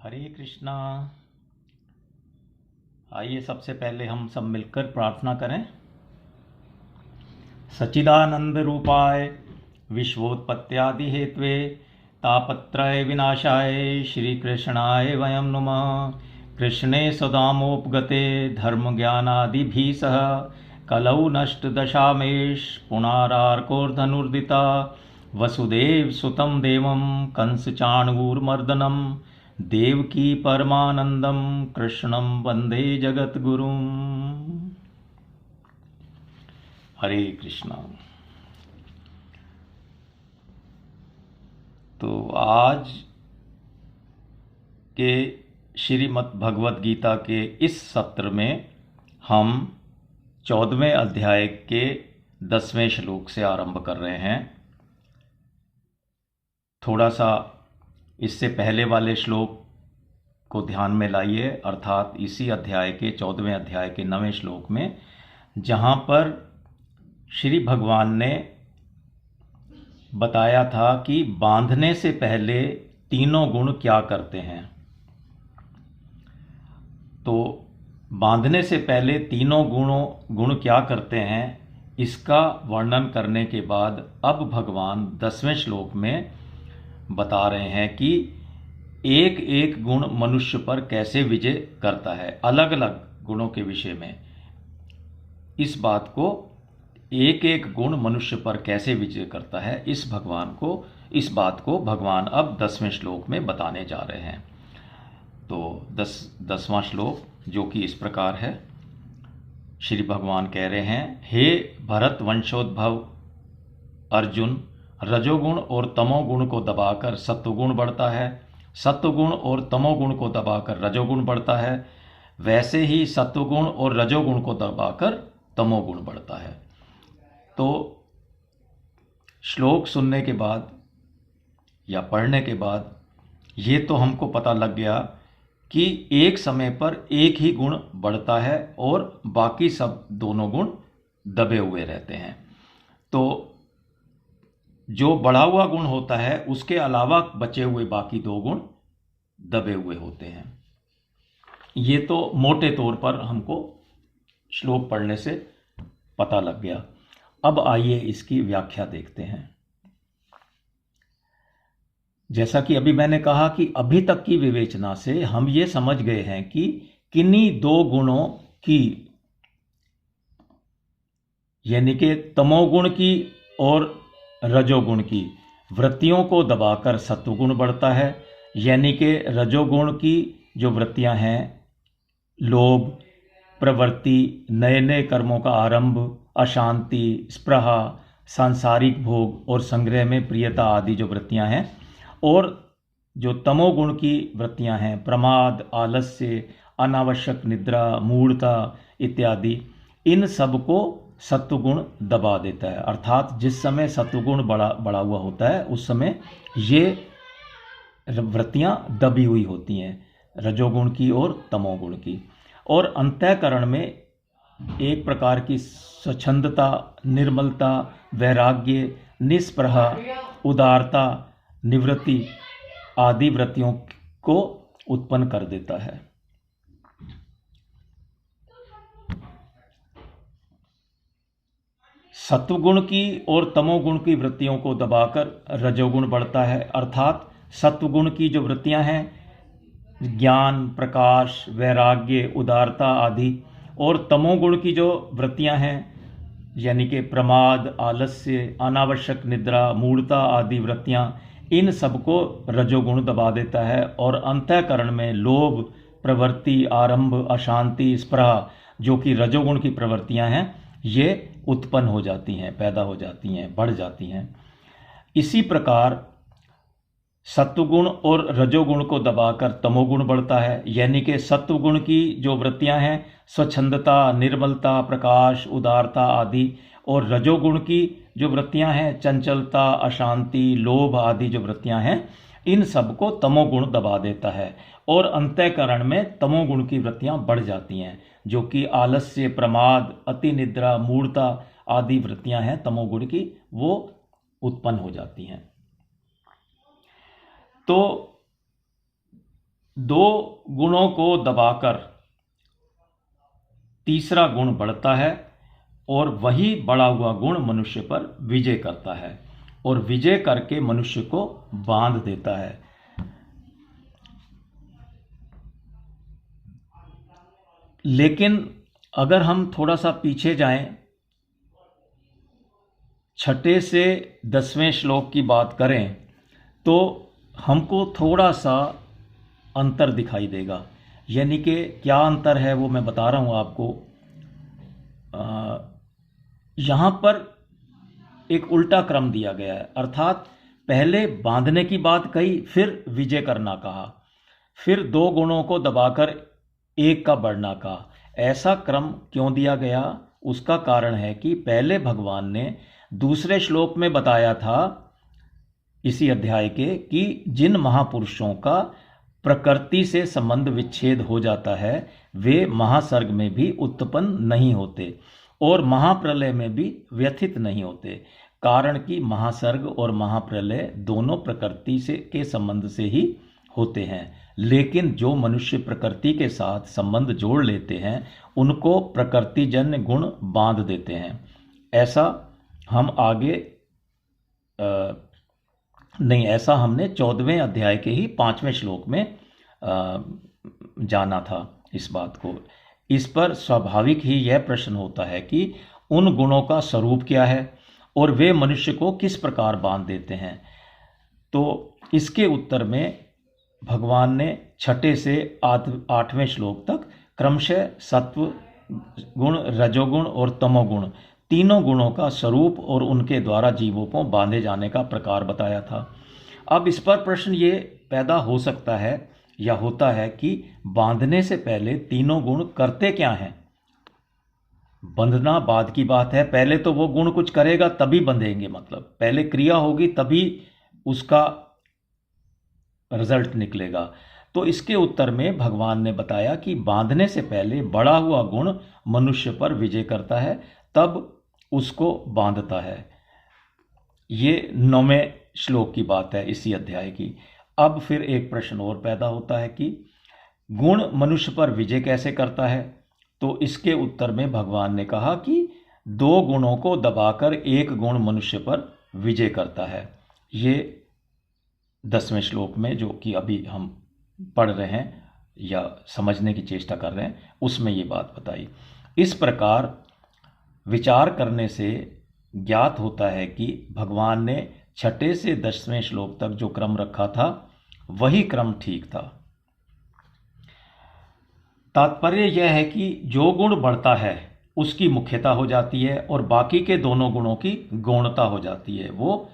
हरे कृष्णा। आइए सबसे पहले हम सब मिलकर प्रार्थना करें। सच्चिदानंद रूपाय विश्वोत्पत्त्यादि हेतवे तापत्रय विनाशाय श्री कृष्णाय वयं नुमः। कृष्णे सदामोपगते धर्म ज्ञानादिभिः सह कलौ नष्ट दशामेश पुनारार्कोर्धनुर्दिता वसुदेव सुतं देवं कंस चाणूरमर्दनं देवकी परमानंदम कृष्णं वंदे जगद्गुरुं। हरे कृष्णा। तो आज के श्रीमद् भगवद गीता के इस सत्र में हम 14वें अध्याय के 10वें श्लोक से आरंभ कर रहे हैं। थोड़ा सा इससे पहले वाले श्लोक को ध्यान में लाइए, अर्थात इसी अध्याय के 14वें अध्याय के 9वें श्लोक में, जहाँ पर श्री भगवान ने बताया था कि बांधने से पहले तीनों गुण क्या करते हैं। तो बांधने से पहले तीनों गुण क्या करते हैं, इसका वर्णन करने के बाद अब भगवान 10वें श्लोक में बता रहे हैं कि एक एक गुण मनुष्य पर कैसे विजय करता है। अलग अलग गुणों के विषय में इस बात को, एक एक गुण मनुष्य पर कैसे विजय करता है, इस बात को भगवान अब 10वें श्लोक में बताने जा रहे हैं। तो 10वां श्लोक जो कि इस प्रकार है, श्री भगवान कह रहे हैं, हे भरत वंशोद्भव अर्जुन, रजोगुण और तमोगुण को दबाकर सत्वगुण बढ़ता है, सत्वगुण और तमोगुण को दबाकर रजोगुण बढ़ता है, वैसे ही सत्वगुण और रजोगुण को दबाकर तमोगुण बढ़ता है। तो श्लोक सुनने के बाद या पढ़ने के बाद ये तो हमको पता लग गया कि एक समय पर एक ही गुण बढ़ता है और बाकी सब दोनों गुण दबे हुए रहते हैं। तो जो बढ़ा हुआ गुण होता है उसके अलावा बचे हुए बाकी दो गुण दबे हुए होते हैं। ये तो मोटे तौर पर हमको श्लोक पढ़ने से पता लग गया। अब आइए इसकी व्याख्या देखते हैं। जैसा कि अभी मैंने कहा कि अभी तक की विवेचना से हम ये समझ गए हैं कि किन्हीं दो गुणों की, यानी कि तमोगुण की और रजोगुण की वृत्तियों को दबाकर सत्वगुण बढ़ता है। यानी कि रजोगुण की जो वृत्तियां हैं, लोभ, प्रवृत्ति, नए नए कर्मों का आरंभ, अशांति, स्पृहा, सांसारिक भोग और संग्रह में प्रियता आदि जो वृत्तियां हैं, और जो तमोगुण की वृत्तियां हैं, प्रमाद, आलस्य, अनावश्यक निद्रा, मूढ़ता इत्यादि, इन सब को सत्वगुण दबा देता है। अर्थात जिस समय सत्वगुण बड़ा हुआ होता है उस समय ये वृत्तियां दबी हुई होती हैं, रजोगुण की और तमोगुण की। और अंतःकरण में एक प्रकार की स्वच्छंदता, निर्मलता, वैराग्य, निस्पृहा, उदारता, निवृत्ति आदि वृत्तियों को उत्पन्न कर देता है। सत्वगुण की और तमोगुण की वृत्तियों को दबाकर रजोगुण बढ़ता है। अर्थात सत्वगुण की जो वृत्तियां हैं, ज्ञान, प्रकाश, वैराग्य, उदारता आदि, और तमोगुण की जो वृत्तियां हैं, यानी कि प्रमाद, आलस्य, अनावश्यक निद्रा, मूढ़ता आदि वृत्तियां, इन सबको रजोगुण दबा देता है। और अंतःकरण में लोभ, प्रवृत्ति, आरंभ, अशांति, स्पृहा जो कि रजोगुण की प्रवृत्तियां हैं, ये उत्पन्न हो जाती हैं, पैदा हो जाती हैं, बढ़ जाती हैं। इसी प्रकार सत्वगुण और रजोगुण को दबाकर तमोगुण बढ़ता है। यानी कि सत्वगुण की जो वृत्तियां हैं, स्वच्छंदता, निर्मलता, प्रकाश, उदारता आदि, और रजोगुण की जो वृत्तियां हैं, चंचलता, अशांति, लोभ आदि जो वृत्तियां हैं, इन सब को तमोगुण दबा देता है। और अंतःकरण में तमोगुण की वृत्तियां बढ़ जाती हैं, जो कि आलस्य, प्रमाद, अति निद्रा, मूढ़ता आदि वृत्तियां हैं तमोगुण की, वो उत्पन्न हो जाती हैं। तो दो गुणों को दबाकर तीसरा गुण बढ़ता है और वही बढ़ा हुआ गुण मनुष्य पर विजय करता है और विजय करके मनुष्य को बांध देता है। लेकिन अगर हम थोड़ा सा पीछे जाएं, 6 से 10वें श्लोक की बात करें तो हमको थोड़ा सा अंतर दिखाई देगा। यानी कि क्या अंतर है वो मैं बता रहा हूँ आपको। यहाँ पर एक उल्टा क्रम दिया गया है, अर्थात पहले बांधने की बात कही, फिर विजय करना कहा, फिर दो गुणों को दबाकर एक का बढ़ना कहा। ऐसा क्रम क्यों दिया गया? उसका कारण है कि पहले भगवान ने दूसरे श्लोक में बताया था इसी अध्याय के कि जिन महापुरुषों का प्रकृति से संबंध विच्छेद हो जाता है वे महासर्ग में भी उत्पन्न नहीं होते और महाप्रलय में भी व्यथित नहीं होते। कारण कि महासर्ग और महाप्रलय दोनों प्रकृति से के संबंध से ही होते हैं, लेकिन जो मनुष्य प्रकृति के साथ संबंध जोड़ लेते हैं उनको प्रकृतिजन्य गुण बांध देते हैं। ऐसा हम आगे नहीं, ऐसा हमने 14वें अध्याय के ही 5वें श्लोक में जाना था इस बात को। इस पर स्वाभाविक ही यह प्रश्न होता है कि उन गुणों का स्वरूप क्या है और वे मनुष्य को किस प्रकार बांध देते हैं। तो इसके उत्तर में भगवान ने 6 से 8वें श्लोक तक क्रमशः सत्व गुण, रजोगुण और तमोगुण तीनों गुणों का स्वरूप और उनके द्वारा जीवों को बांधे जाने का प्रकार बताया था। अब इस पर प्रश्न ये पैदा हो सकता है या होता है कि बांधने से पहले तीनों गुण करते क्या हैं? बंधना बाद की बात है, पहले तो वो गुण कुछ करेगा तभी बंधेंगे, मतलब पहले क्रिया होगी तभी उसका रिजल्ट निकलेगा। तो इसके उत्तर में भगवान ने बताया कि बांधने से पहले बढ़ा हुआ गुण मनुष्य पर विजय करता है, तब उसको बांधता है। ये 9वें श्लोक की बात है इसी अध्याय की। अब फिर एक प्रश्न और पैदा होता है कि गुण मनुष्य पर विजय कैसे करता है? तो इसके उत्तर में भगवान ने कहा कि दो गुणों को दबाकर एक गुण मनुष्य पर विजय करता है। ये 10वें श्लोक में जो कि अभी हम पढ़ रहे हैं या समझने की चेष्टा कर रहे हैं उसमें ये बात बताई। इस प्रकार विचार करने से ज्ञात होता है कि भगवान ने 6 से 10वें श्लोक तक जो क्रम रखा था वही क्रम ठीक था। तात्पर्य यह है कि जो गुण बढ़ता है उसकी मुख्यता हो जाती है और बाकी के दोनों गुणों की गौणता हो जाती है। वो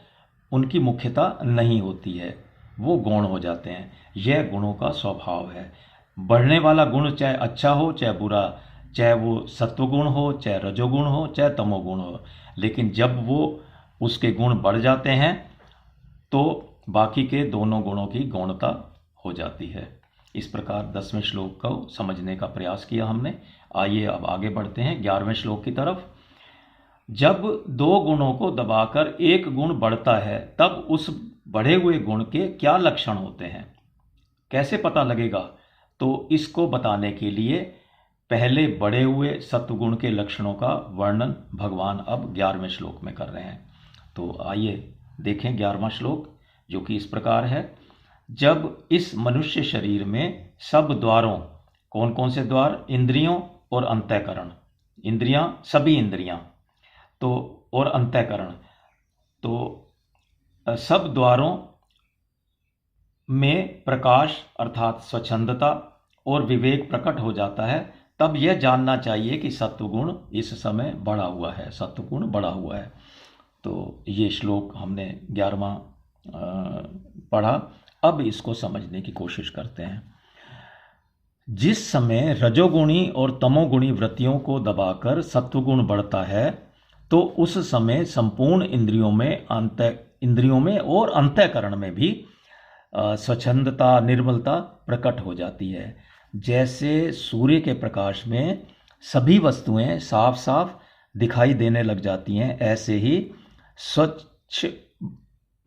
उनकी मुख्यता नहीं होती है, वो गौण हो जाते हैं। यह गुणों का स्वभाव है। बढ़ने वाला गुण चाहे अच्छा हो चाहे बुरा, चाहे वो सत्वगुण हो चाहे रजोगुण हो चाहे तमोगुण हो, लेकिन जब वो उसके गुण बढ़ जाते हैं तो बाकी के दोनों गुणों की गौणता हो जाती है। इस प्रकार 10वें श्लोक को समझने का प्रयास किया हमने। आइए अब आगे बढ़ते हैं 11वें श्लोक की तरफ। जब दो गुणों को दबाकर एक गुण बढ़ता है तब उस बढ़े हुए गुण के क्या लक्षण होते हैं, कैसे पता लगेगा? तो इसको बताने के लिए पहले बढ़े हुए सत्वगुण के लक्षणों का वर्णन भगवान अब 11वें श्लोक में कर रहे हैं। तो आइए देखें 11वां श्लोक, जो कि इस प्रकार है। जब इस मनुष्य शरीर में सब द्वारों, कौन कौन से द्वार? इंद्रियों और अंतःकरण, इंद्रियां, सभी इंद्रियां तो और अंतःकरण, तो सब द्वारों में प्रकाश अर्थात स्वच्छंदता और विवेक प्रकट हो जाता है, तब यह जानना चाहिए कि सत्वगुण इस समय बढ़ा हुआ है, सत्वगुण बढ़ा हुआ है। तो ये श्लोक हमने 11वां पढ़ा। अब इसको समझने की कोशिश करते हैं। जिस समय रजोगुणी और तमोगुणी वृत्तियों को दबाकर सत्वगुण बढ़ता है तो उस समय संपूर्ण इंद्रियों में और अंतःकरण में भी स्वच्छंदता, निर्मलता प्रकट हो जाती है। जैसे सूर्य के प्रकाश में सभी वस्तुएं साफ साफ दिखाई देने लग जाती हैं, ऐसे ही स्वच्छ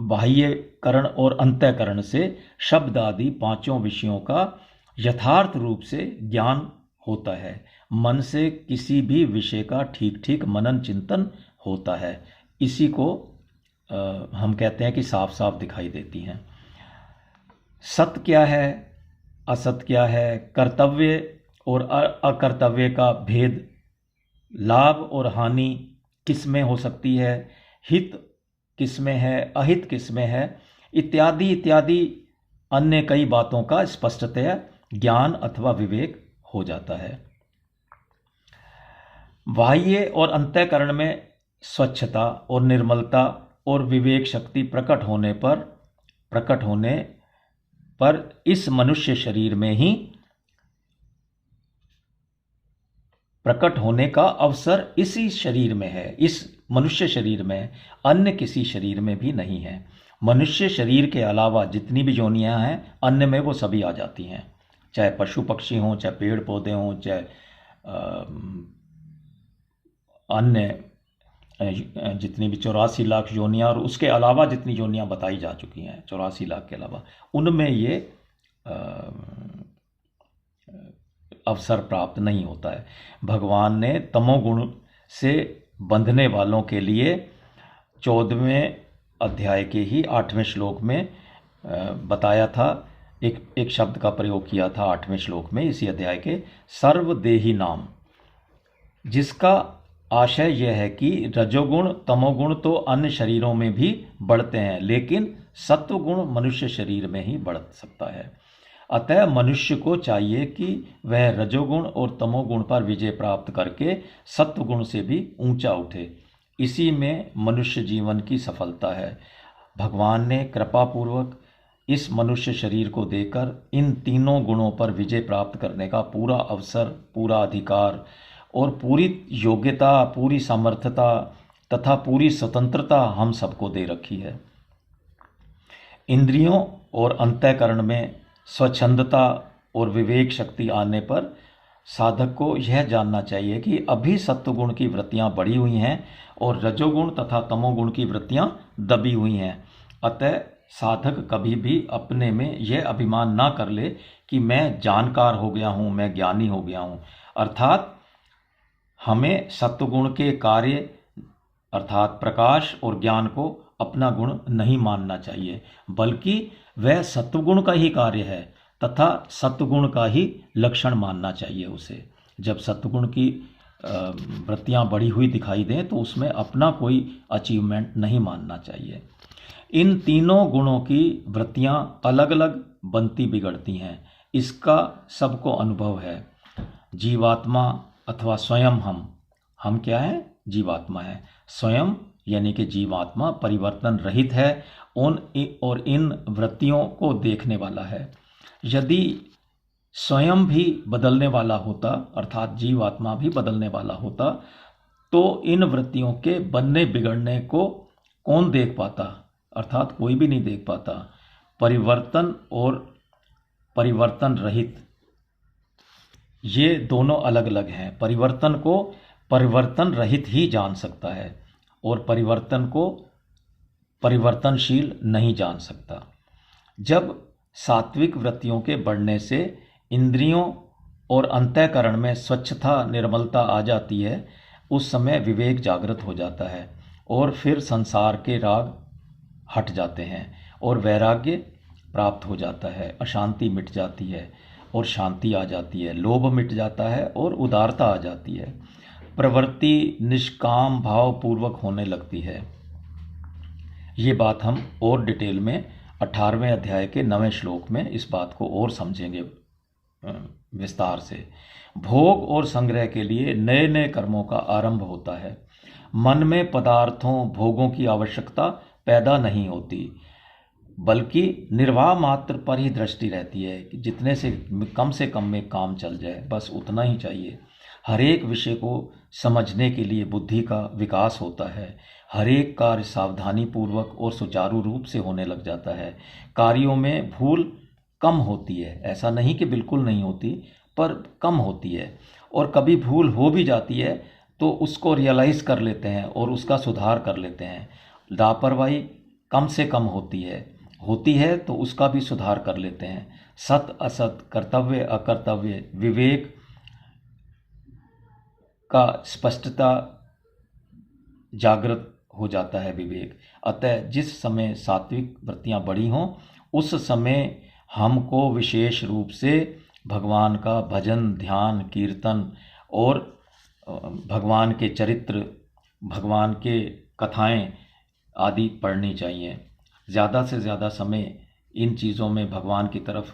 बाह्यकरण और अंतःकरण से शब्द आदि पांचों विषयों का यथार्थ रूप से ज्ञान होता है। मन से किसी भी विषय का ठीक ठीक मनन चिंतन होता है। इसी को हम कहते हैं कि साफ साफ दिखाई देती हैं। सत्य क्या है, असत्य क्या है, कर्तव्य और अकर्तव्य का भेद, लाभ और हानि किस में हो सकती है, हित किस में है, अहित किस में है, इत्यादि इत्यादि अन्य कई बातों का स्पष्टतया ज्ञान अथवा विवेक हो जाता है। बाह्य और अंतःकरण में स्वच्छता और निर्मलता और विवेक शक्ति प्रकट होने पर इस मनुष्य शरीर में ही प्रकट होने का अवसर इसी शरीर में है, इस मनुष्य शरीर में, अन्य किसी शरीर में भी नहीं है। मनुष्य शरीर के अलावा जितनी भी योनियां हैं अन्य में वो सभी आ जाती हैं, चाहे पशु पक्षी हों, चाहे पेड़ पौधे हों, चाहे अन्य जितनी भी 84 लाख योनियां और उसके अलावा जितनी योनियां बताई जा चुकी हैं 84 लाख के अलावा, उनमें ये अवसर प्राप्त नहीं होता है। भगवान ने तमोगुण से बंधने वालों के लिए 14वें अध्याय के ही 8वें श्लोक में बताया था, एक शब्द का प्रयोग किया था 8वें श्लोक में इसी अध्याय के, सर्वदेही नाम, जिसका आशय यह है कि रजोगुण तमोगुण तो अन्य शरीरों में भी बढ़ते हैं, लेकिन सत्वगुण मनुष्य शरीर में ही बढ़ सकता है। अतः मनुष्य को चाहिए कि वह रजोगुण और तमोगुण पर विजय प्राप्त करके सत्वगुण से भी ऊंचा उठे। इसी में मनुष्य जीवन की सफलता है। भगवान ने कृपापूर्वक इस मनुष्य शरीर को देकर इन तीनों गुणों पर विजय प्राप्त करने का पूरा अवसर, पूरा अधिकार और पूरी योग्यता, पूरी सामर्थ्यता तथा पूरी स्वतंत्रता हम सबको दे रखी है। इंद्रियों और अंतःकरण में स्वच्छंदता और विवेक शक्ति आने पर साधक को यह जानना चाहिए कि अभी सत्वगुण की वृत्तियां बढ़ी हुई हैं और रजोगुण तथा तमोगुण की वृत्तियां दबी हुई हैं। अतः साधक कभी भी अपने में यह अभिमान ना कर ले कि मैं जानकार हो गया हूँ, मैं ज्ञानी हो गया हूँ। अर्थात हमें सत्वगुण के कार्य अर्थात प्रकाश और ज्ञान को अपना गुण नहीं मानना चाहिए, बल्कि वह सत्वगुण का ही कार्य है तथा सत्वगुण का ही लक्षण मानना चाहिए उसे। जब सत्वगुण की वृत्तियां बढ़ी हुई दिखाई दें तो उसमें अपना कोई अचीवमेंट नहीं मानना चाहिए। इन तीनों गुणों की वृत्तियां अलग अलग बनती बिगड़ती हैं, इसका सबको अनुभव है। जीवात्मा अथवा स्वयं हम क्या है? जीवात्मा है। स्वयं यानी कि जीवात्मा परिवर्तन रहित है और इन वृत्तियों को देखने वाला है। यदि स्वयं भी बदलने वाला होता अर्थात जीवात्मा भी बदलने वाला होता तो इन वृत्तियों के बनने बिगड़ने को कौन देख पाता? अर्थात कोई भी नहीं देख पाता। परिवर्तन और परिवर्तन रहित ये दोनों अलग अलग हैं। परिवर्तन को परिवर्तन रहित ही जान सकता है और परिवर्तन को परिवर्तनशील नहीं जान सकता। जब सात्विक वृत्तियों के बढ़ने से इंद्रियों और अंतःकरण में स्वच्छता निर्मलता आ जाती है, उस समय विवेक जागृत हो जाता है और फिर संसार के राग हट जाते हैं और वैराग्य प्राप्त हो जाता है। अशांति मिट जाती है और शांति आ जाती है, लोभ मिट जाता है और उदारता आ जाती है। प्रवृत्ति निष्काम भाव पूर्वक होने लगती है। ये बात हम और डिटेल में 18वें अध्याय के 9वें श्लोक में इस बात को और समझेंगे विस्तार से। भोग और संग्रह के लिए नए नए कर्मों का आरंभ होता है। मन में पदार्थों भोगों की आवश्यकता पैदा नहीं होती, बल्कि निर्वाह मात्र पर ही दृष्टि रहती है कि जितने से कम में काम चल जाए, बस उतना ही चाहिए। हर एक विषय को समझने के लिए बुद्धि का विकास होता है। हर एक कार्य सावधानी पूर्वक और सुचारू रूप से होने लग जाता है। कार्यों में भूल कम होती है, ऐसा नहीं कि बिल्कुल नहीं होती, पर कम होती है। और कभी भूल हो भी जाती है तो उसको रियलाइज़ कर लेते हैं और उसका सुधार कर लेते हैं। लापरवाही कम से कम होती है तो उसका भी सुधार कर लेते हैं। सत असत, कर्तव्य अकर्तव्य, विवेक का स्पष्टता जागृत हो जाता है विवेक। अतः जिस समय सात्विक वृत्तियां बढ़ी हों उस समय हमको विशेष रूप से भगवान का भजन, ध्यान, कीर्तन और भगवान के चरित्र, भगवान के कथाएं आदि पढ़नी चाहिए। ज़्यादा से ज़्यादा समय इन चीज़ों में भगवान की तरफ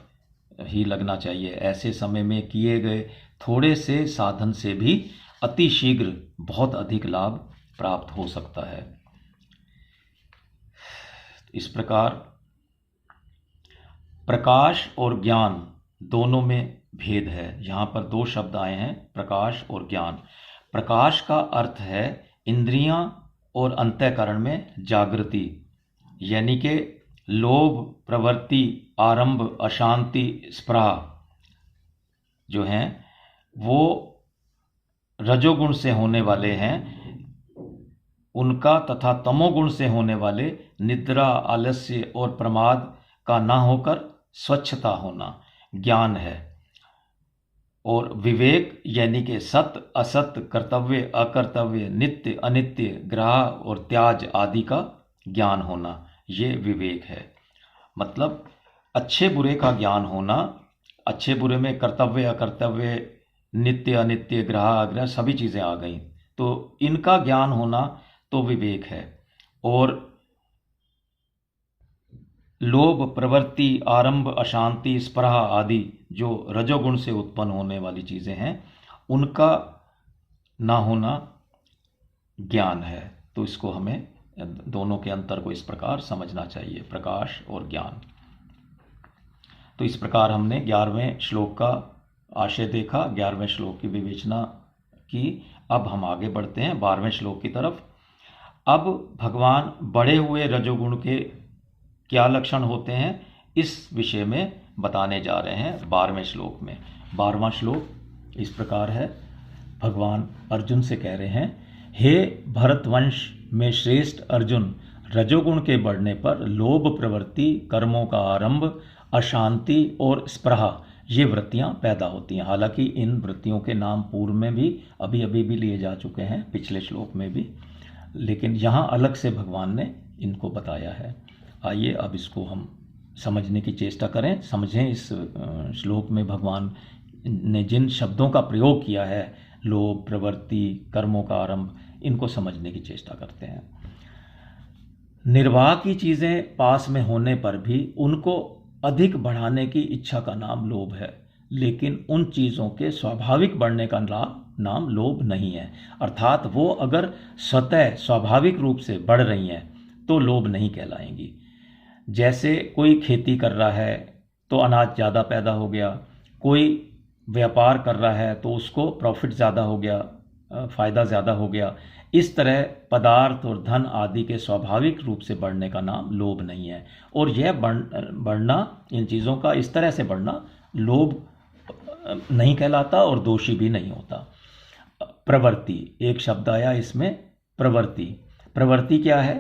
ही लगना चाहिए। ऐसे समय में किए गए थोड़े से साधन से भी अति शीघ्र बहुत अधिक लाभ प्राप्त हो सकता है। इस प्रकार प्रकाश और ज्ञान दोनों में भेद है। यहाँ पर दो शब्द आए हैं, प्रकाश और ज्ञान। प्रकाश का अर्थ है इंद्रियां और अंतःकरण में जागृति, यानी कि लोभ, प्रवृत्ति, आरंभ, अशांति, स्पृहा जो हैं वो रजोगुण से होने वाले हैं उनका, तथा तमोगुण से होने वाले निद्रा, आलस्य और प्रमाद का ना होकर स्वच्छता होना ज्ञान है। और विवेक यानी कि सत्य असत्य, कर्तव्य अकर्तव्य, नित्य अनित्य, ग्रह और त्याज आदि का ज्ञान होना, ये विवेक है। मतलब अच्छे बुरे का ज्ञान होना, अच्छे बुरे में कर्तव्य अकर्तव्य, नित्य अनित्य, ग्रह अग्रह सभी चीज़ें आ गई, तो इनका ज्ञान होना तो विवेक है। और लोभ, प्रवृत्ति, आरंभ, अशांति, स्पृहा आदि जो रजोगुण से उत्पन्न होने वाली चीज़ें हैं उनका ना होना ज्ञान है। तो इसको हमें दोनों के अंतर को इस प्रकार समझना चाहिए, प्रकाश और ज्ञान। तो इस प्रकार हमने 11वें श्लोक का आशय देखा, 11वें श्लोक की विवेचना की। अब हम आगे बढ़ते हैं 12वें श्लोक की तरफ। अब भगवान बढ़े हुए रजोगुण के क्या लक्षण होते हैं इस विषय में बताने जा रहे हैं 12वें श्लोक में। 12वां श्लोक इस प्रकार है। भगवान अर्जुन से कह रहे हैं, हे भरतवंश में श्रेष्ठ अर्जुन, रजोगुण के बढ़ने पर लोभ प्रवृत्ति, कर्मों का आरंभ, अशांति और स्पृहा ये वृत्तियां पैदा होती हैं। हालांकि इन वृत्तियों के नाम पूर्व में भी अभी भी लिए जा चुके हैं, पिछले श्लोक में भी, लेकिन यहाँ अलग से भगवान ने इनको बताया है। आइए अब इसको हम समझने की चेष्टा करें, समझें इस श्लोक में भगवान ने जिन शब्दों का प्रयोग किया है, लोभ, प्रवृत्ति, कर्मों का आरंभ, इनको समझने की चेष्टा करते हैं। निर्वाह की चीज़ें पास में होने पर भी उनको अधिक बढ़ाने की इच्छा का नाम लोभ है, लेकिन उन चीज़ों के स्वाभाविक बढ़ने का नाम लोभ नहीं है। अर्थात वो अगर स्वतः स्वाभाविक रूप से बढ़ रही हैं तो लोभ नहीं कहलाएंगी। जैसे कोई खेती कर रहा है तो अनाज ज़्यादा पैदा हो गया, कोई व्यापार कर रहा है तो उसको प्रॉफिट ज़्यादा हो गया, फ़ायदा ज़्यादा हो गया। इस तरह पदार्थ और धन आदि के स्वाभाविक रूप से बढ़ने का नाम लोभ नहीं है। और यह बढ़ना, इन चीज़ों का इस तरह से बढ़ना लोभ नहीं कहलाता और दोषी भी नहीं होता। प्रवृत्ति एक शब्द आया इसमें, प्रवृत्ति। प्रवृत्ति क्या है?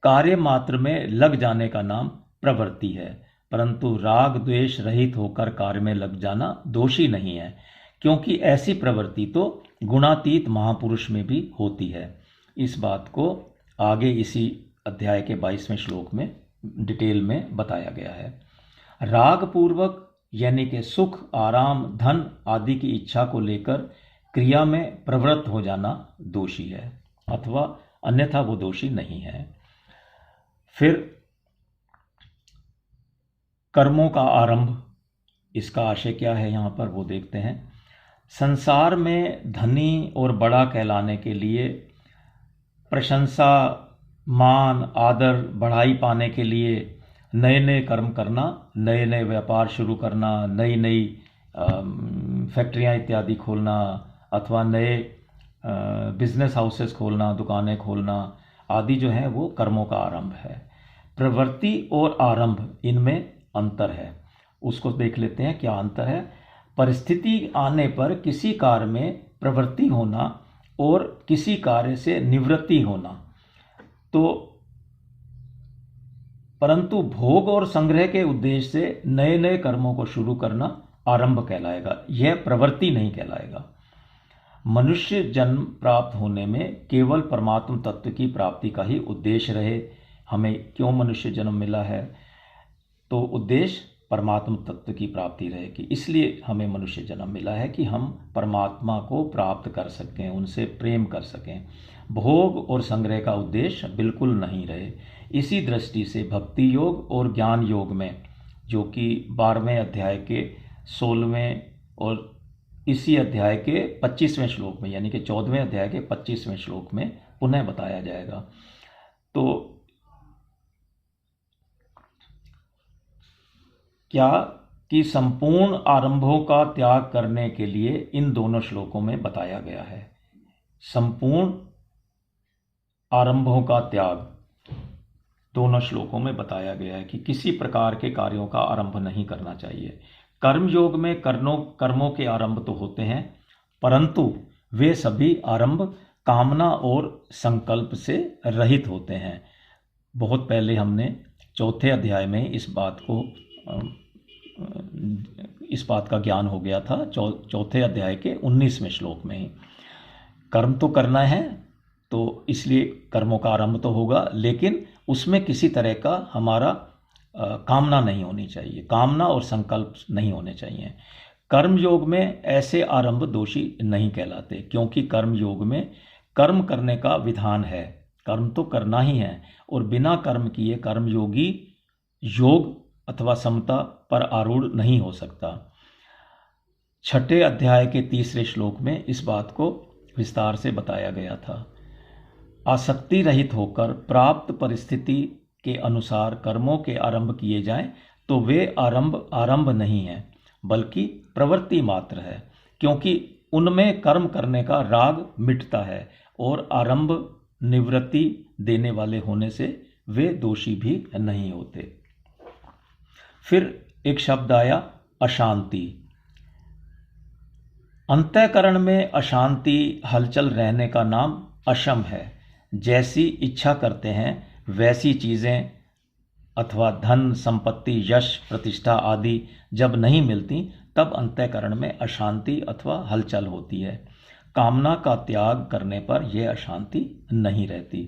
कार्य मात्र में लग जाने का नाम प्रवृत्ति है, परंतु राग द्वेष रहित होकर कार्य में लग जाना दोषी नहीं है, क्योंकि ऐसी प्रवृत्ति तो गुणातीत महापुरुष में भी होती है। इस बात को आगे इसी अध्याय के 22वें श्लोक में डिटेल में बताया गया है। राग पूर्वक यानी कि सुख, आराम, धन आदि की इच्छा को लेकर क्रिया में प्रवृत्त हो जाना दोषी है, अथवा अन्यथा वो दोषी नहीं है। फिर कर्मों का आरंभ, इसका आशय क्या है यहाँ पर वो देखते हैं। संसार में धनी और बड़ा कहलाने के लिए, प्रशंसा, मान, आदर, बढ़ाई पाने के लिए नए नए कर्म करना, नए नए व्यापार शुरू करना, नई नई फैक्ट्रियाँ इत्यादि खोलना, अथवा नए बिजनेस हाउसेस खोलना, दुकानें खोलना आदि जो है वो कर्मों का आरंभ है। प्रवृत्ति और आरंभ इनमें अंतर है, उसको देख लेते हैं क्या अंतर है। परिस्थिति आने पर किसी कार्य में प्रवृत्ति होना और किसी कार्य से निवृत्ति होना, तो परंतु भोग और संग्रह के उद्देश्य से नए नए कर्मों को शुरू करना आरंभ कहलाएगा, यह प्रवृत्ति नहीं कहलाएगा। मनुष्य जन्म प्राप्त होने में केवल परमात्म तत्व की प्राप्ति का ही उद्देश्य रहे। हमें क्यों मनुष्य जन्म मिला है? तो उद्देश्य परमात्म तत्व की प्राप्ति रहेगी, इसलिए हमें मनुष्य जन्म मिला है कि हम परमात्मा को प्राप्त कर सकें, उनसे प्रेम कर सकें। भोग और संग्रह का उद्देश्य बिल्कुल नहीं रहे। इसी दृष्टि से भक्ति योग और ज्ञान योग में, जो कि 12वें अध्याय के 16वें और इसी अध्याय के 25वें श्लोक में, यानी कि 14वें अध्याय के 25वें श्लोक में पुनः बताया जाएगा। तो क्या कि संपूर्ण आरंभों का त्याग करने के लिए इन दोनों श्लोकों में बताया गया है। संपूर्ण आरंभों का त्याग दोनों श्लोकों में बताया गया है कि किसी प्रकार के कार्यों का आरंभ नहीं करना चाहिए। कर्म योग में कर्मों के आरंभ तो होते हैं, परंतु वे सभी आरंभ कामना और संकल्प से रहित होते हैं। बहुत पहले हमने चौथे अध्याय में इस बात का ज्ञान हो गया था, चौथे अध्याय के 19वें श्लोक में ही। कर्म तो करना है, तो इसलिए कर्मों का आरंभ तो होगा, लेकिन उसमें किसी तरह का हमारा कामना नहीं होनी चाहिए, कामना और संकल्प नहीं होने चाहिए। कर्म योग में ऐसे आरंभ दोषी नहीं कहलाते, क्योंकि कर्म योग में कर्म करने का विधान है, कर्म तो करना ही है, और बिना कर्म किए कर्म योगी योग अथवा समता पर आरूढ़ नहीं हो सकता। छठे अध्याय के 3रे श्लोक में इस बात को विस्तार से बताया गया था। आसक्ति रहित होकर प्राप्त परिस्थिति के अनुसार कर्मों के आरंभ किए जाएं तो वे आरंभ नहीं है, बल्कि प्रवृत्ति मात्र है, क्योंकि उनमें कर्म करने का राग मिटता है और आरंभ निवृत्ति देने वाले होने से वे दोषी भी नहीं होते। फिर एक शब्द आया अशांति। अंतःकरण में अशांति हलचल रहने का नाम अशम है। जैसी इच्छा करते हैं वैसी चीज़ें अथवा धन संपत्ति यश प्रतिष्ठा आदि जब नहीं मिलती, तब अंतःकरण में अशांति अथवा हलचल होती है। कामना का त्याग करने पर यह अशांति नहीं रहती।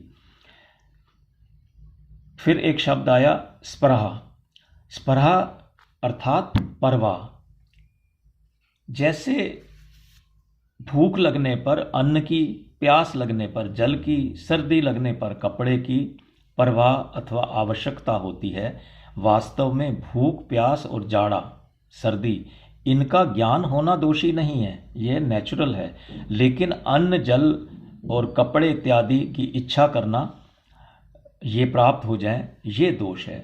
फिर एक शब्द आया स्पृहा। स्पृहा अर्थात परवाह। जैसे भूख लगने पर अन्न की, प्यास लगने पर जल की, सर्दी लगने पर कपड़े की परवाह अथवा आवश्यकता होती है, वास्तव में भूख प्यास और जाड़ा सर्दी इनका ज्ञान होना दोषी नहीं है, यह नेचुरल है। लेकिन अन्न जल और कपड़े इत्यादि की इच्छा करना, ये प्राप्त हो जाए, ये दोष है।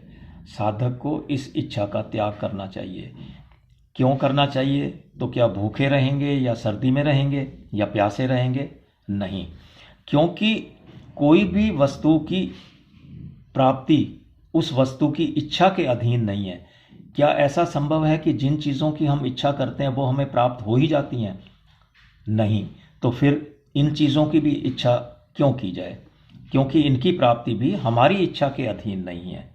साधक को इस इच्छा का त्याग करना चाहिए। क्यों करना चाहिए? तो क्या भूखे रहेंगे या सर्दी में रहेंगे या प्यासे रहेंगे? नहीं, क्योंकि कोई भी वस्तु की प्राप्ति उस वस्तु की इच्छा के अधीन नहीं है। क्या ऐसा संभव है कि जिन चीज़ों की हम इच्छा करते हैं वो हमें प्राप्त हो ही जाती हैं? नहीं। तो फिर इन चीज़ों की भी इच्छा क्यों की जाए? क्योंकि इनकी प्राप्ति भी हमारी इच्छा के अधीन नहीं है।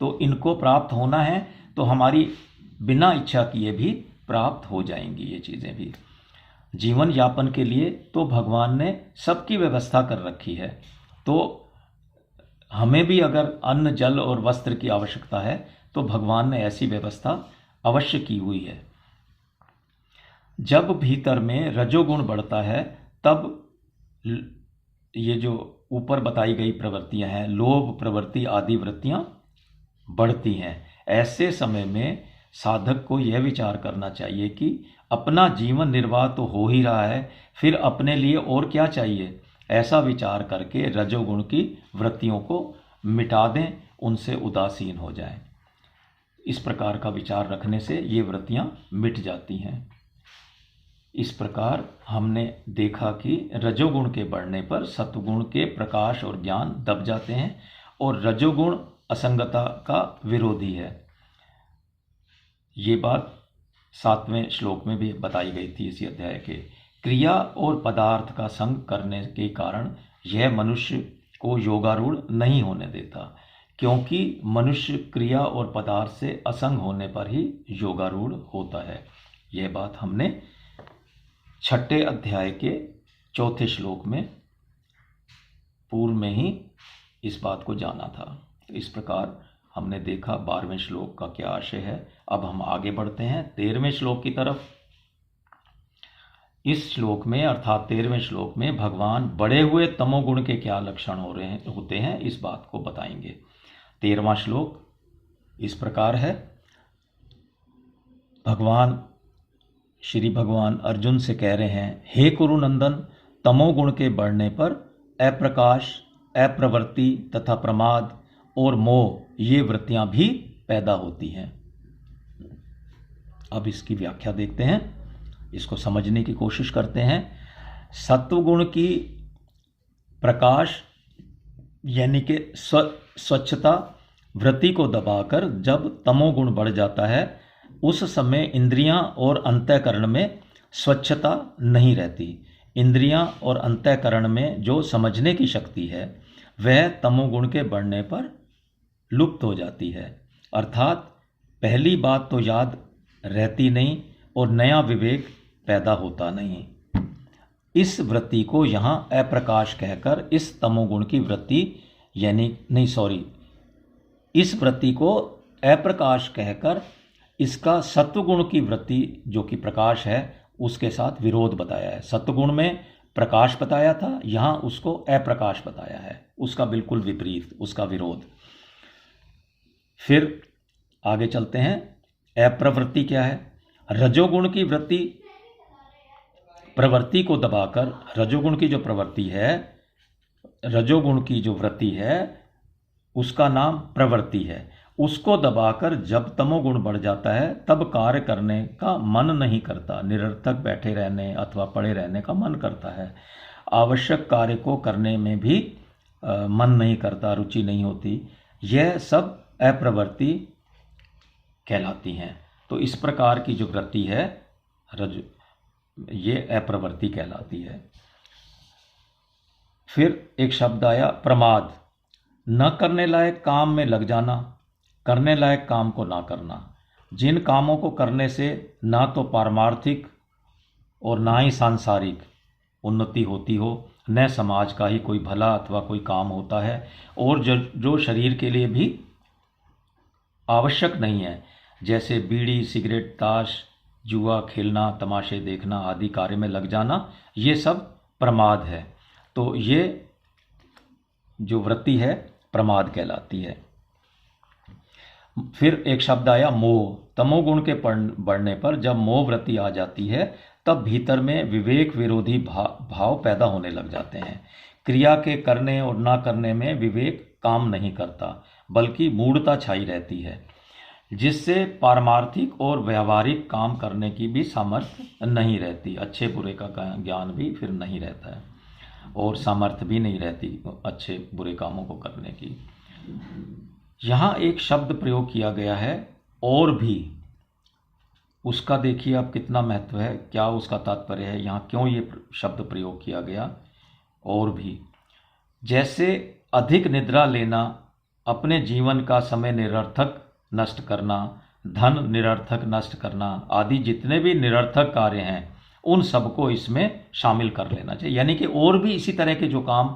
तो इनको प्राप्त होना है तो हमारी बिना इच्छा किए भी प्राप्त हो जाएंगी ये चीज़ें भी। जीवन यापन के लिए तो भगवान ने सबकी व्यवस्था कर रखी है, तो हमें भी अगर अन्न जल और वस्त्र की आवश्यकता है तो भगवान ने ऐसी व्यवस्था अवश्य की हुई है। जब भीतर में रजोगुण बढ़ता है तब ये जो ऊपर बताई गई प्रवृत्तियां हैं, लोभ प्रवृत्ति आदि वृत्तियां बढ़ती हैं। ऐसे समय में साधक को यह विचार करना चाहिए कि अपना जीवन निर्वाह तो हो ही रहा है, फिर अपने लिए और क्या चाहिए। ऐसा विचार करके रजोगुण की वृत्तियों को मिटा दें, उनसे उदासीन हो जाएं। इस प्रकार का विचार रखने से ये वृत्तियां मिट जाती हैं। इस प्रकार हमने देखा कि रजोगुण के बढ़ने पर सत्वगुण के प्रकाश और ज्ञान दब जाते हैं और रजोगुण असंगता का विरोधी है। ये बात 7वें श्लोक में भी बताई गई थी इसी अध्याय के। क्रिया और पदार्थ का संग करने के कारण यह मनुष्य को योगारूढ़ नहीं होने देता, क्योंकि मनुष्य क्रिया और पदार्थ से असंग होने पर ही योगारूढ़ होता है। यह बात हमने 6 अध्याय के 4 श्लोक में पूर्व में ही इस बात को जाना था। तो इस प्रकार हमने देखा 12वें श्लोक का क्या आशय है। अब हम आगे बढ़ते हैं 13वें श्लोक की तरफ। इस श्लोक में अर्थात 13वें श्लोक में भगवान बढ़े हुए तमोगुण के क्या लक्षण होते हैं इस बात को बताएंगे। 13वां श्लोक इस प्रकार है। श्री भगवान अर्जुन से कह रहे हैं, हे कुरुनंदन, तमोगुण के बढ़ने पर अप्रकाश, अप्रवृत्ति तथा प्रमाद और मोह ये वृत्तियां भी पैदा होती हैं। अब इसकी व्याख्या देखते हैं, इसको समझने की कोशिश करते हैं। सत्वगुण की प्रकाश यानी कि स्वच्छता वृत्ति को दबाकर जब तमोगुण बढ़ जाता है उस समय इंद्रियां और अंतःकरण में स्वच्छता नहीं रहती। इंद्रियां और अंतःकरण में जो समझने की शक्ति है वह तमोगुण के बढ़ने पर लुप्त हो जाती है। अर्थात पहली बात तो याद रहती नहीं और नया विवेक पैदा होता नहीं। इस वृत्ति को यहाँ अप्रकाश कहकर इस तमोगुण की वृत्ति इस वृत्ति को अप्रकाश कहकर इसका सत्वगुण की वृत्ति जो कि प्रकाश है उसके साथ विरोध बताया है। सत्वगुण में प्रकाश बताया था, यहाँ उसको अप्रकाश बताया है, उसका बिल्कुल विपरीत, उसका विरोध। फिर आगे चलते हैं। अप्रवृत्ति क्या है? रजोगुण की प्रवृत्ति को दबाकर रजोगुण की जो वृत्ति है उसका नाम प्रवृत्ति है। उसको दबाकर जब तमोगुण बढ़ जाता है तब कार्य करने का मन नहीं करता, निरर्थक बैठे रहने अथवा पड़े रहने का मन करता है। आवश्यक कार्य को करने में भी मन नहीं करता, रुचि नहीं होती। यह सब अप्रवृत्ति कहलाती हैं। तो इस प्रकार की जो वृत्ति है ये अप्रवृत्ति कहलाती है। फिर एक शब्द आया प्रमाद। न करने लायक काम में लग जाना, करने लायक काम को ना करना। जिन कामों को करने से ना तो पारमार्थिक और ना ही सांसारिक उन्नति होती हो, न समाज का ही कोई भला अथवा कोई काम होता है और जो शरीर के लिए भी आवश्यक नहीं है, जैसे बीड़ी, सिगरेट, ताश, जुआ खेलना, तमाशे देखना आदि कार्य में लग जाना, ये सब प्रमाद है। तो ये जो वृत्ति है प्रमाद कहलाती है। फिर एक शब्द आया मोह। तमोगुण के बढ़ने पर जब मोह वृत्ति आ जाती है तब भीतर में विवेक विरोधी भाव पैदा होने लग जाते हैं। क्रिया के करने और ना करने में विवेक काम नहीं करता, बल्कि मूढ़ता छाई रहती है, जिससे पारमार्थिक और व्यावहारिक काम करने की भी सामर्थ्य नहीं रहती। अच्छे बुरे का ज्ञान भी फिर नहीं रहता है और सामर्थ्य भी नहीं रहती अच्छे बुरे कामों को करने की। यहाँ एक शब्द प्रयोग किया गया है और भी, उसका देखिए आप कितना महत्व है, क्या उसका तात्पर्य है, यहाँ क्यों ये शब्द प्रयोग किया गया। और भी जैसे अधिक निद्रा लेना, अपने जीवन का समय निरर्थक नष्ट करना, धन निरर्थक नष्ट करना आदि जितने भी निरर्थक कार्य हैं उन सबको इसमें शामिल कर लेना चाहिए। यानी कि और भी इसी तरह के जो काम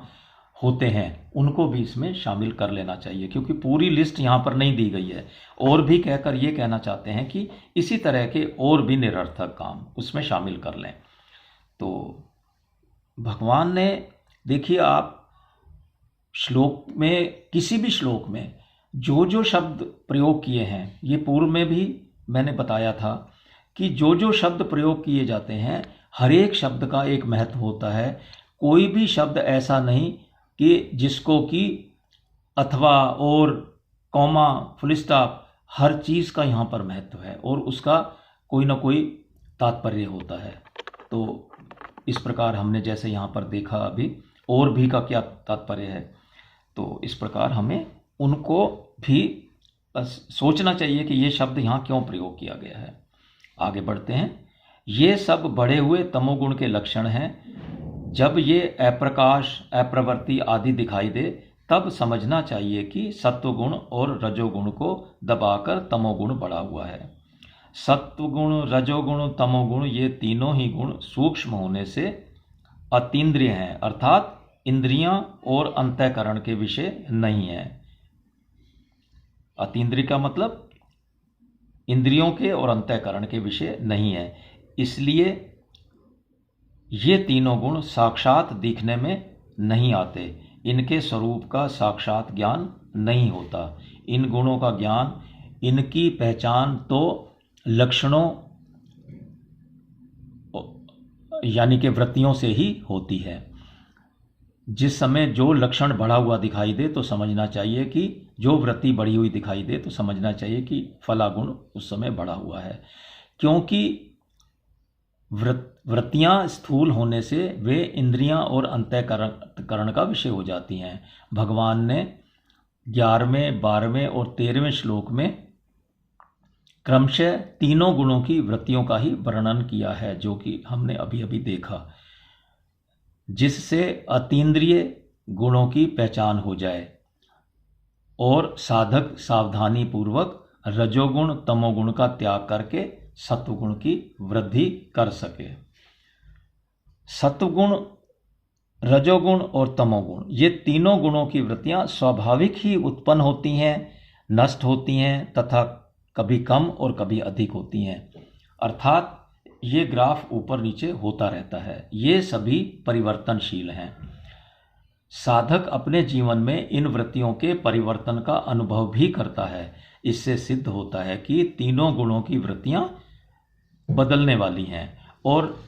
होते हैं उनको भी इसमें शामिल कर लेना चाहिए, क्योंकि पूरी लिस्ट यहाँ पर नहीं दी गई है। और भी कहकर ये कहना चाहते हैं कि इसी तरह के और भी निरर्थक काम उसमें शामिल कर लें। तो भगवान ने, देखिए आप श्लोक में, किसी भी श्लोक में जो जो शब्द प्रयोग किए हैं, ये पूर्व में भी मैंने बताया था कि जो जो शब्द प्रयोग किए जाते हैं हर एक शब्द का एक महत्व होता है। कोई भी शब्द ऐसा नहीं कि जिसको कि अथवा और कॉमा फुल स्टॉप, हर चीज़ का यहाँ पर महत्व है और उसका कोई ना कोई तात्पर्य होता है। तो इस प्रकार हमने जैसे यहाँ पर देखा अभी और भी का क्या तात्पर्य है, तो इस प्रकार हमें उनको भी सोचना चाहिए कि ये शब्द यहाँ क्यों प्रयोग किया गया है। आगे बढ़ते हैं। ये सब बढ़े हुए तमोगुण के लक्षण हैं। जब ये अप्रकाश, अप्रवृत्ति आदि दिखाई दे तब समझना चाहिए कि सत्वगुण और रजोगुण को दबाकर तमोगुण बढ़ा हुआ है। सत्वगुण, रजोगुण, तमोगुण ये तीनों ही गुण सूक्ष्म होने से अतीन्द्रिय हैं, अर्थात इंद्रियां और अंतःकरण के विषय नहीं है। अतीन्द्रिय का मतलब इंद्रियों के और अंतःकरण के विषय नहीं है। इसलिए ये तीनों गुण साक्षात दिखने में नहीं आते, इनके स्वरूप का साक्षात ज्ञान नहीं होता। इन गुणों का ज्ञान, इनकी पहचान तो लक्षणों यानी कि वृत्तियों से ही होती है। जिस समय जो लक्षण बढ़ा हुआ दिखाई दे तो समझना चाहिए कि जो वृत्ति बढ़ी हुई दिखाई दे तो समझना चाहिए कि फला गुण उस समय बढ़ा हुआ है, क्योंकि वृत्तियां स्थूल होने से वे इंद्रियां और अंतःकरण का विषय हो जाती हैं। भगवान ने 11वें, 12वें और 13वें श्लोक में क्रमशः तीनों गुणों की वृत्तियों का ही वर्णन किया है, जो कि हमने अभी अभी देखा, जिससे अतीन्द्रिय गुणों की पहचान हो जाए और साधक सावधानी पूर्वक रजोगुण तमोगुण का त्याग करके सत्वगुण की वृद्धि कर सके। सत्वगुण, रजोगुण और तमोगुण ये तीनों गुणों की वृत्तियां स्वाभाविक ही उत्पन्न होती हैं, नष्ट होती हैं तथा कभी कम और कभी अधिक होती हैं, अर्थात ये ग्राफ ऊपर नीचे होता रहता है। ये सभी परिवर्तनशील हैं। साधक अपने जीवन में इन वृत्तियों के परिवर्तन का अनुभव भी करता है। इससे सिद्ध होता है कि तीनों गुणों की वृत्तियां बदलने वाली हैं और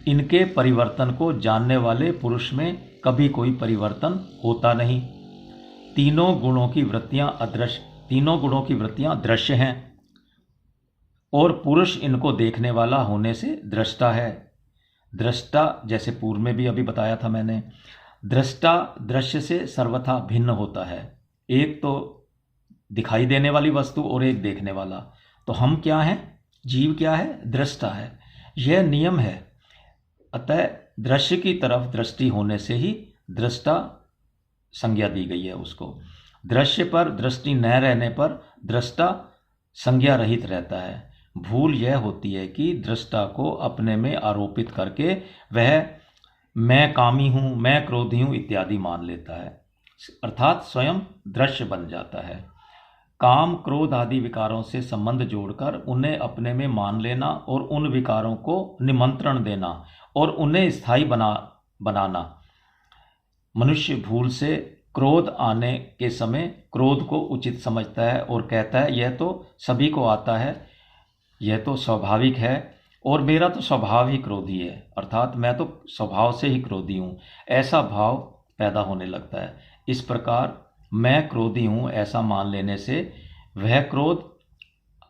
इनके परिवर्तन को जानने वाले पुरुष में कभी कोई परिवर्तन होता नहीं। तीनों गुणों की वृत्तियां दृश्य हैं और पुरुष इनको देखने वाला होने से दृष्टा है। दृष्टा, जैसे पूर्व में भी अभी बताया था मैंने, दृष्टा दृश्य से सर्वथा भिन्न होता है। एक तो दिखाई देने वाली वस्तु और एक देखने वाला। तो हम क्या हैं? जीव क्या है? दृष्टा है। यह नियम है। अतः दृश्य की तरफ दृष्टि होने से ही दृष्टा संज्ञा दी गई है उसको। दृश्य पर दृष्टि न रहने पर दृष्टा संज्ञा रहित रहता है। भूल यह होती है कि दृष्टा को अपने में आरोपित करके वह मैं कामी हूँ, मैं क्रोधी हूँ इत्यादि मान लेता है, अर्थात स्वयं दृश्य बन जाता है। काम, क्रोध आदि विकारों से संबंध जोड़कर उन्हें अपने में मान लेना और उन विकारों को निमंत्रण देना और उन्हें स्थायी बनाना। मनुष्य भूल से क्रोध आने के समय क्रोध को उचित समझता है और कहता है यह तो सभी को आता है, यह तो स्वाभाविक है और मेरा तो स्वभाव ही क्रोधी है, अर्थात मैं तो स्वभाव से ही क्रोधी हूँ, ऐसा भाव पैदा होने लगता है। इस प्रकार मैं क्रोधी हूँ ऐसा मान लेने से वह क्रोध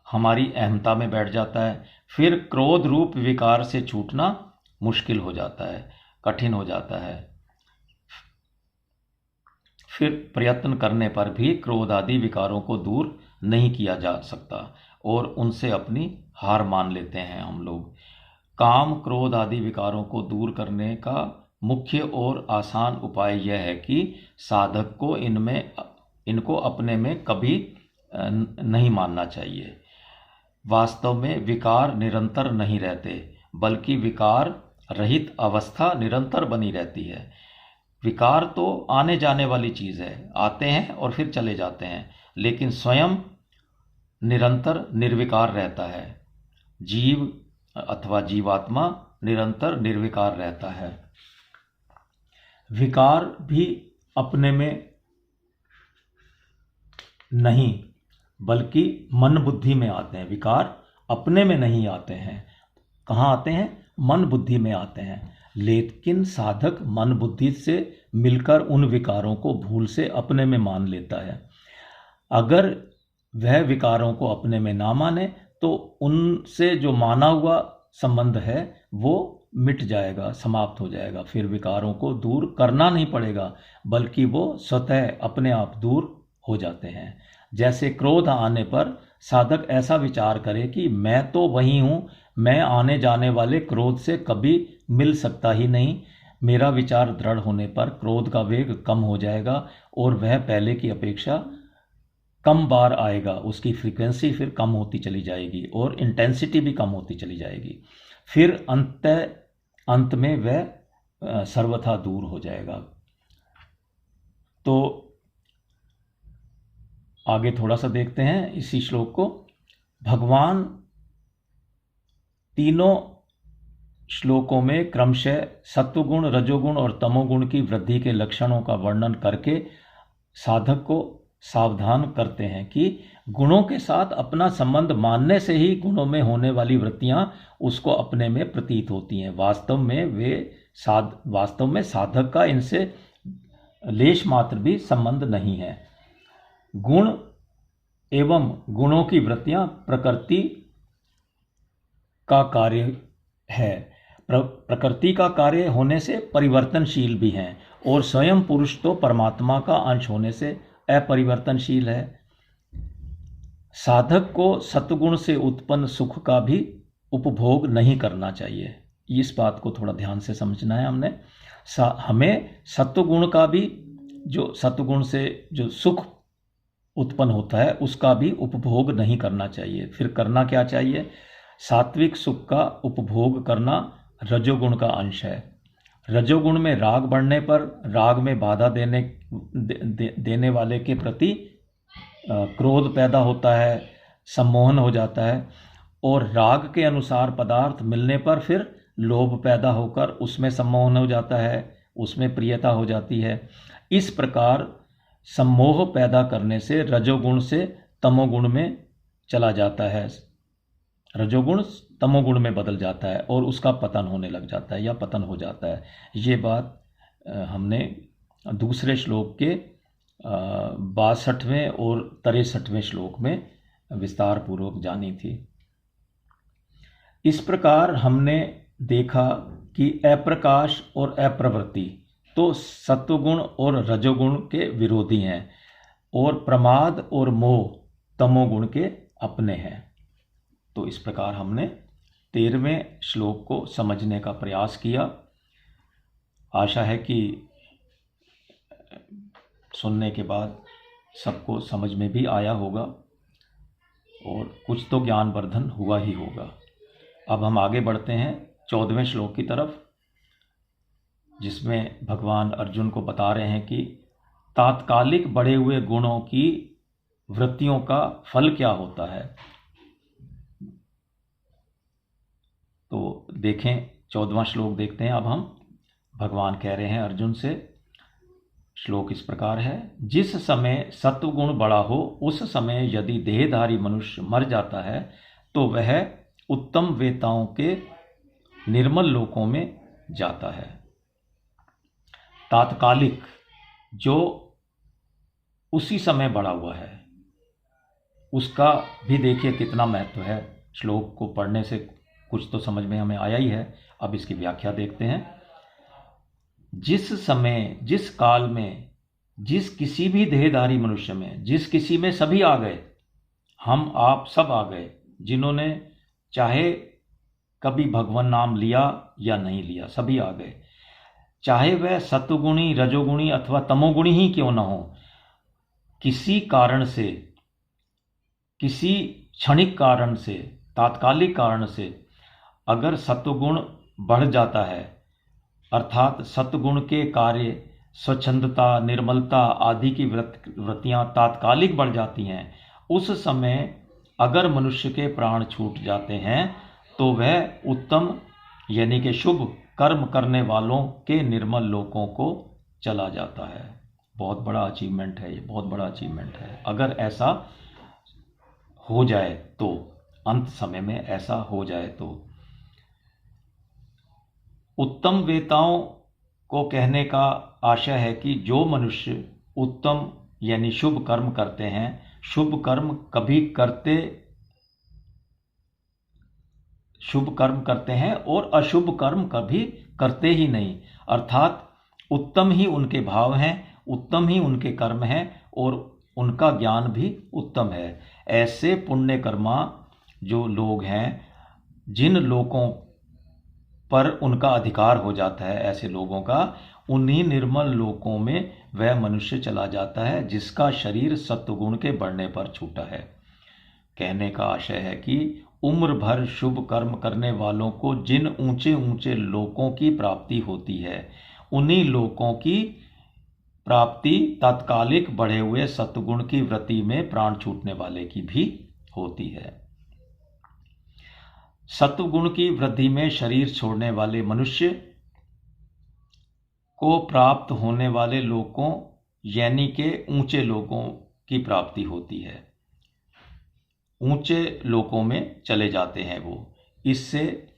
हमारी अहमता में बैठ जाता है। फिर क्रोध रूप विकार से छूटना मुश्किल हो जाता है, कठिन हो जाता है। फिर प्रयत्न करने पर भी क्रोध आदि विकारों को दूर नहीं किया जा सकता और उनसे अपनी हार मान लेते हैं हम लोग। काम, क्रोध आदि विकारों को दूर करने का मुख्य और आसान उपाय यह है कि साधक को इनको अपने में कभी नहीं मानना चाहिए। वास्तव में विकार निरंतर नहीं रहते, बल्कि विकार रहित अवस्था निरंतर बनी रहती है। विकार तो आने जाने वाली चीज़ है, आते हैं और फिर चले जाते हैं, लेकिन स्वयं निरंतर निर्विकार रहता है। जीव अथवा जीवात्मा निरंतर निर्विकार रहता है। विकार भी अपने में नहीं बल्कि मन बुद्धि में आते हैं। विकार अपने में नहीं आते हैं, कहाँ आते हैं? मन बुद्धि में आते हैं। लेकिन साधक मन बुद्धि से मिलकर उन विकारों को भूल से अपने में मान लेता है। अगर वह विकारों को अपने में ना माने तो उनसे जो माना हुआ संबंध है वो मिट जाएगा, समाप्त हो जाएगा। फिर विकारों को दूर करना नहीं पड़ेगा, बल्कि वो स्वतः अपने आप दूर हो जाते हैं। जैसे क्रोध आने पर साधक ऐसा विचार करे कि मैं तो वही हूँ, मैं आने जाने वाले क्रोध से कभी मिल सकता ही नहीं, मेरा विचार दृढ़ होने पर क्रोध का वेग कम हो जाएगा और वह पहले की अपेक्षा कम बार आएगा, उसकी फ्रीक्वेंसी फिर कम होती चली जाएगी और इंटेंसिटी भी कम होती चली जाएगी। फिर अंत में वह सर्वथा दूर हो जाएगा। तो आगे थोड़ा सा देखते हैं इसी श्लोक को। भगवान तीनों श्लोकों में क्रमशः सत्वगुण, रजोगुण और तमोगुण की वृद्धि के लक्षणों का वर्णन करके साधक को सावधान करते हैं कि गुणों के साथ अपना संबंध मानने से ही गुणों में होने वाली वृत्तियां उसको अपने में प्रतीत होती हैं। वास्तव में साधक का इनसे लेश मात्र भी संबंध नहीं है। गुण एवं गुणों की वृत्तियां प्रकृति का कार्य है। प्रकृति का कार्य होने से परिवर्तनशील भी हैं और स्वयं पुरुष तो परमात्मा का अंश होने से अपरिवर्तनशील है। साधक को सत्वगुण से उत्पन्न सुख का भी उपभोग नहीं करना चाहिए। इस बात को थोड़ा ध्यान से समझना है हमने। हमें सत्वगुण का भी, जो सत्वगुण से जो सुख उत्पन्न होता है उसका भी उपभोग नहीं करना चाहिए। फिर करना क्या चाहिए? सात्विक सुख का उपभोग करना रजोगुण का अंश है। रजोगुण में राग बढ़ने पर राग में बाधा देने वाले के प्रति क्रोध पैदा होता है, सम्मोहन हो जाता है और राग के अनुसार पदार्थ मिलने पर फिर लोभ पैदा होकर उसमें सम्मोहन हो जाता है, उसमें प्रियता हो जाती है। इस प्रकार सम्मोह पैदा करने से रजोगुण से तमोगुण में चला जाता है, रजोगुण तमोगुण में बदल जाता है और उसका पतन होने लग जाता है या पतन हो जाता है। ये बात हमने दूसरे श्लोक के 62वें और 63वें श्लोक में विस्तार पूर्वक जानी थी। इस प्रकार हमने देखा कि अप्रकाश और अप्रवृत्ति तो सत्वगुण और रजोगुण के विरोधी हैं और प्रमाद और मोह तमोगुण के अपने हैं। तो इस प्रकार हमने 13वें श्लोक को समझने का प्रयास किया। आशा है कि सुनने के बाद सबको समझ में भी आया होगा और कुछ तो ज्ञानवर्धन हुआ ही होगा। अब हम आगे बढ़ते हैं 14वें श्लोक की तरफ, जिसमें भगवान अर्जुन को बता रहे हैं कि तात्कालिक बढ़े हुए गुणों की वृत्तियों का फल क्या होता है। तो देखें 14वां श्लोक देखते हैं। अब हम भगवान कह रहे हैं अर्जुन से, श्लोक इस प्रकार है। जिस समय सत्वगुण बड़ा हो उस समय यदि देहधारी मनुष्य मर जाता है तो वह उत्तम वेताओं के निर्मल लोकों में जाता है। तात्कालिक जो उसी समय बढ़ा हुआ है उसका भी देखिए कितना महत्व है। श्लोक को पढ़ने से कुछ तो समझ में हमें आया ही है। अब इसकी व्याख्या देखते हैं। जिस समय, जिस काल में, जिस किसी भी देहधारी मनुष्य में, जिस किसी में सभी आ गए, हम आप सब आ गए, जिन्होंने चाहे कभी भगवान नाम लिया या नहीं लिया, सभी आ गए। चाहे वह सत्वगुणी, रजोगुणी अथवा तमोगुणी ही क्यों ना हो, किसी कारण से, किसी क्षणिक कारण से, तात्कालिक कारण से अगर सत्वगुण बढ़ जाता है, अर्थात सत्वगुण के कार्य स्वच्छंदता, निर्मलता आदि की वृत्तियां तात्कालिक बढ़ जाती हैं, उस समय अगर मनुष्य के प्राण छूट जाते हैं तो वह उत्तम यानी कि शुभ कर्म करने वालों के निर्मल लोकों को चला जाता है। बहुत बड़ा अचीवमेंट है ये, बहुत बड़ा अचीवमेंट है। अगर ऐसा हो जाए तो, अंत समय में ऐसा हो जाए तो। उत्तम वेताओं को कहने का आशय है कि जो मनुष्य उत्तम यानी शुभ कर्म करते हैं, शुभ कर्म करते हैं और अशुभ कर्म कभी करते ही नहीं, अर्थात उत्तम ही उनके भाव हैं, उत्तम ही उनके कर्म हैं और उनका ज्ञान भी उत्तम है। ऐसे पुण्य कर्मा जो लोग हैं, जिन लोगों पर उनका अधिकार हो जाता है, ऐसे लोगों का, उन्हीं निर्मल लोकों में वह मनुष्य चला जाता है जिसका शरीर सत्वगुण के बढ़ने पर छूटा है। कहने का आशय है कि उम्र भर शुभ कर्म करने वालों को जिन ऊंचे ऊंचे लोकों की प्राप्ति होती है, उन्हीं लोकों की प्राप्ति तात्कालिक बढ़े हुए सत्वगुण की वृत्ति में प्राण छूटने वाले की भी होती है। सत्वगुण की वृद्धि में शरीर छोड़ने वाले मनुष्य को प्राप्त होने वाले लोकों यानी के ऊंचे लोकों की प्राप्ति होती है, ऊंचे लोकों में चले जाते हैं वो। इससे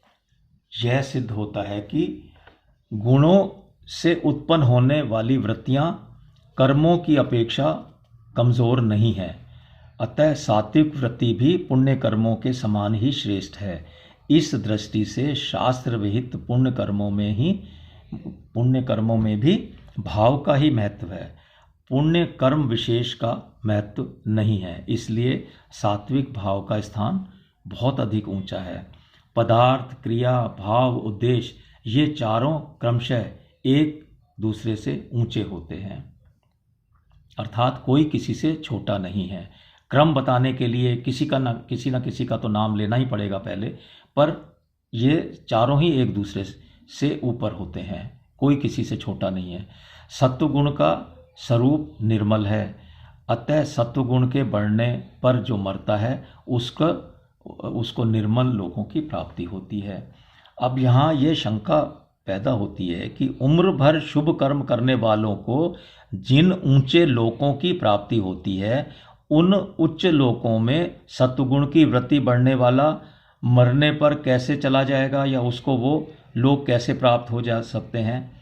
यह सिद्ध होता है कि गुणों से उत्पन्न होने वाली वृत्तियां कर्मों की अपेक्षा कमजोर नहीं है, अतः सात्विक वृत्ति भी पुण्य कर्मों के समान ही श्रेष्ठ है। इस दृष्टि से शास्त्र विहित पुण्य कर्मों में भी भाव का ही महत्व है, पुण्य कर्म विशेष का महत्व नहीं है। इसलिए सात्विक भाव का स्थान बहुत अधिक ऊंचा है। पदार्थ, क्रिया, भाव, उद्देश्य ये चारों क्रमशः एक दूसरे से ऊंचे होते हैं, अर्थात कोई किसी से छोटा नहीं है। क्रम बताने के लिए किसी न किसी का तो नाम लेना ही पड़ेगा पहले, पर ये चारों ही एक दूसरे से ऊपर होते हैं, कोई किसी से छोटा नहीं है। सत्वगुण का स्वरूप निर्मल है, अतः सत्वगुण के बढ़ने पर जो मरता है उसको निर्मल लोगों की प्राप्ति होती है। अब यहाँ ये शंका पैदा होती है कि उम्र भर शुभ कर्म करने वालों को जिन ऊंचे लोकों की प्राप्ति होती है, उन उच्च लोकों में सत्वगुण की वृत्ति बढ़ने वाला मरने पर कैसे चला जाएगा, या उसको वो लोग कैसे प्राप्त हो जा सकते हैं।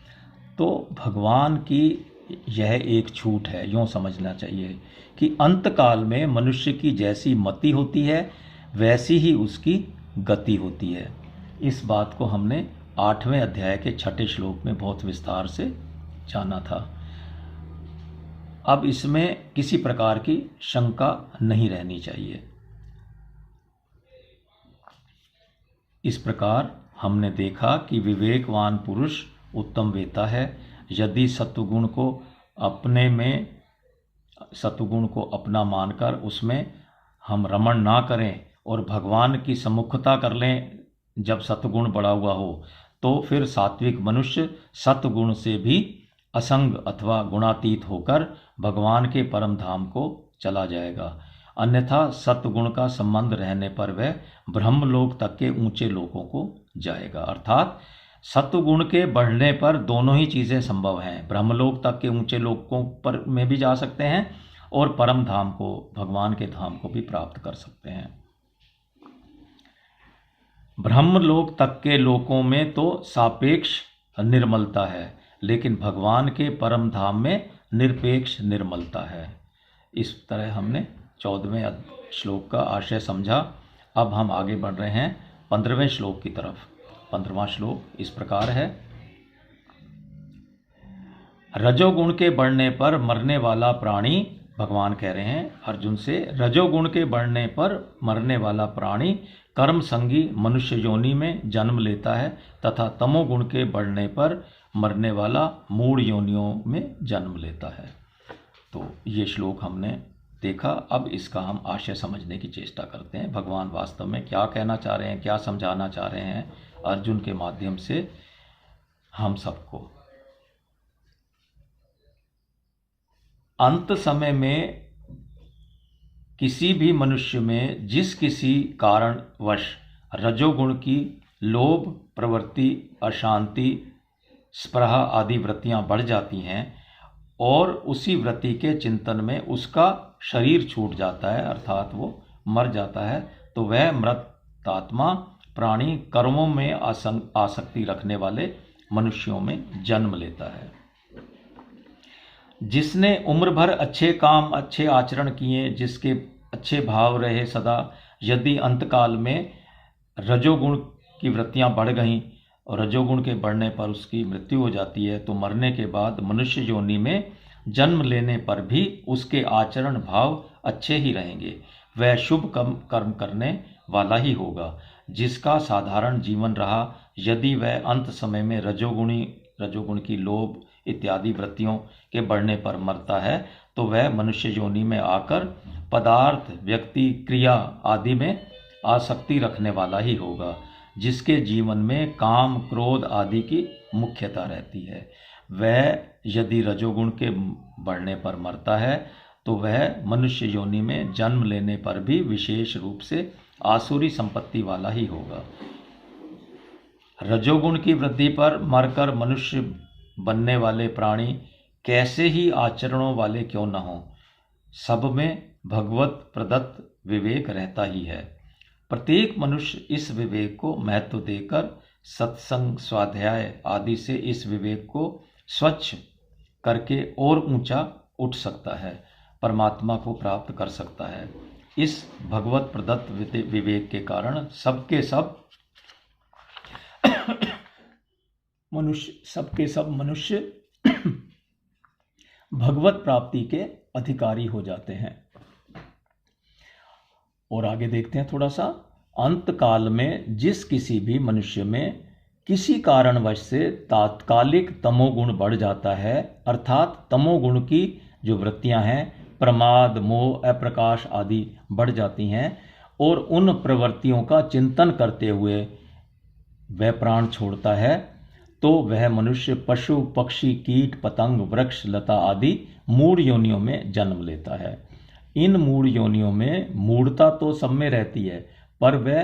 तो भगवान की यह एक छूट है, यूँ समझना चाहिए कि अंतकाल में मनुष्य की जैसी मति होती है वैसी ही उसकी गति होती है। इस बात को हमने 8वें अध्याय के 6ठे श्लोक में बहुत विस्तार से जाना था। अब इसमें किसी प्रकार की शंका नहीं रहनी चाहिए। इस प्रकार हमने देखा कि विवेकवान पुरुष उत्तम वेता है। यदि सत्वगुण को अपना मानकर उसमें हम रमण ना करें और भगवान की सम्मुखता कर लें जब सत्वगुण बढ़ा हुआ हो, तो फिर सात्विक मनुष्य सत्वगुण से भी असंग अथवा गुणातीत होकर भगवान के परम धाम को चला जाएगा। अन्यथा सत्वगुण का संबंध रहने पर वह ब्रह्मलोक तक के ऊंचे लोकों को जाएगा। अर्थात सत्वगुण के बढ़ने पर दोनों ही चीज़ें संभव हैं, ब्रह्मलोक तक के ऊंचे लोकों पर में भी जा सकते हैं और परम धाम को, भगवान के धाम को भी प्राप्त कर सकते हैं। ब्रह्मलोक तक के लोकों में तो सापेक्ष निर्मलता है, लेकिन भगवान के परम धाम में निरपेक्ष निर्मलता है। इस तरह हमने 14वें श्लोक का आशय समझा। अब हम आगे बढ़ रहे हैं 15वें श्लोक की तरफ। 15वां श्लोक इस प्रकार है। रजोगुण के बढ़ने पर मरने वाला प्राणी, भगवान कह रहे हैं अर्जुन से, रजोगुण के बढ़ने पर मरने वाला प्राणी कर्म संगी मनुष्य योनि में जन्म लेता है तथा तमोगुण के बढ़ने पर मरने वाला मूढ़ योनियों में जन्म लेता है। तो ये श्लोक हमने देखा। अब इसका हम आशय समझने की चेष्टा करते हैं। भगवान वास्तव में क्या कहना चाह रहे हैं, क्या समझाना चाह रहे हैं अर्जुन के माध्यम से हम सबको। अंत समय में किसी भी मनुष्य में जिस किसी कारणवश रजोगुण की लोभ प्रवृत्ति, अशांति, स्पृहा आदि वृत्तियां बढ़ जाती हैं और उसी वृत्ति के चिंतन में उसका शरीर छूट जाता है, अर्थात वो मर जाता है, तो वह मृतात्मा प्राणी कर्मों में आसक्ति रखने वाले मनुष्यों में जन्म लेता है। जिसने उम्र भर अच्छे काम, अच्छे आचरण किए, जिसके अच्छे भाव रहे सदा, यदि अंतकाल में रजोगुण की वृत्तियां बढ़ गईं और रजोगुण के बढ़ने पर उसकी मृत्यु हो जाती है, तो मरने के बाद मनुष्य योनि में जन्म लेने पर भी उसके आचरण भाव अच्छे ही रहेंगे, वह शुभ कर्म करने वाला ही होगा। जिसका साधारण जीवन रहा, यदि वह अंत समय में रजोगुण की लोभ इत्यादि वृत्तियों के बढ़ने पर मरता है, तो वह मनुष्य योनि में आकर पदार्थ, व्यक्ति, क्रिया आदि में आसक्ति रखने वाला ही होगा, जिसके जीवन में काम, क्रोध आदि की मुख्यता रहती है। वह यदि रजोगुण के बढ़ने पर मरता है, तो वह मनुष्य योनि में जन्म लेने पर भी विशेष रूप से आसुरी संपत्ति वाला ही होगा। रजोगुण की वृद्धि पर मरकर मनुष्य बनने वाले प्राणी कैसे ही आचरणों वाले क्यों न हों, सब में भगवत प्रदत्त विवेक रहता ही है। प्रत्येक मनुष्य इस विवेक को महत्व देकर सत्संग, स्वाध्याय आदि से इस विवेक को स्वच्छ करके और ऊंचा उठ सकता है, परमात्मा को प्राप्त कर सकता है। इस भगवत प्रदत्त विवेक के कारण सबके सब मनुष्य भगवत प्राप्ति के अधिकारी हो जाते हैं। और आगे देखते हैं थोड़ा सा। अंत काल में जिस किसी भी मनुष्य में किसी कारणवश से तात्कालिक तमोगुण बढ़ जाता है, अर्थात तमोगुण की जो वृत्तियां हैं, प्रमाद, मोह, अप्रकाश आदि बढ़ जाती हैं, और उन प्रवृत्तियों का चिंतन करते हुए वह प्राण छोड़ता है, तो वह मनुष्य पशु, पक्षी, कीट, पतंग, वृक्ष, लता आदि मूढ़ योनियों में जन्म लेता है। इन मूढ़ योनियों में मूढ़ता तो सब में रहती है, पर वह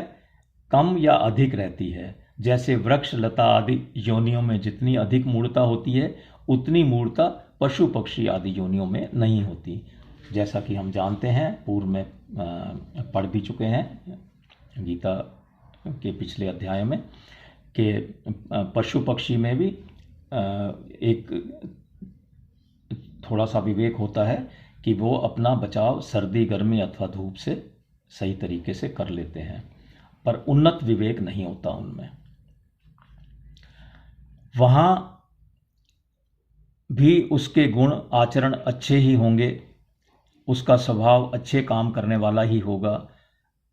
कम या अधिक रहती है। जैसे वृक्ष, लता आदि योनियों में जितनी अधिक मूढ़ता होती है, उतनी मूढ़ता पशु, पक्षी आदि योनियों में नहीं होती। जैसा कि हम जानते हैं, पूर्व में पढ़ भी चुके हैं गीता के पिछले अध्याय में, कि पशु पक्षी में भी एक थोड़ा सा विवेक होता है कि वो अपना बचाव सर्दी, गर्मी अथवा धूप से सही तरीके से कर लेते हैं, पर उन्नत विवेक नहीं होता उनमें। वहाँ भी उसके गुण आचरण अच्छे ही होंगे, उसका स्वभाव अच्छे काम करने वाला ही होगा।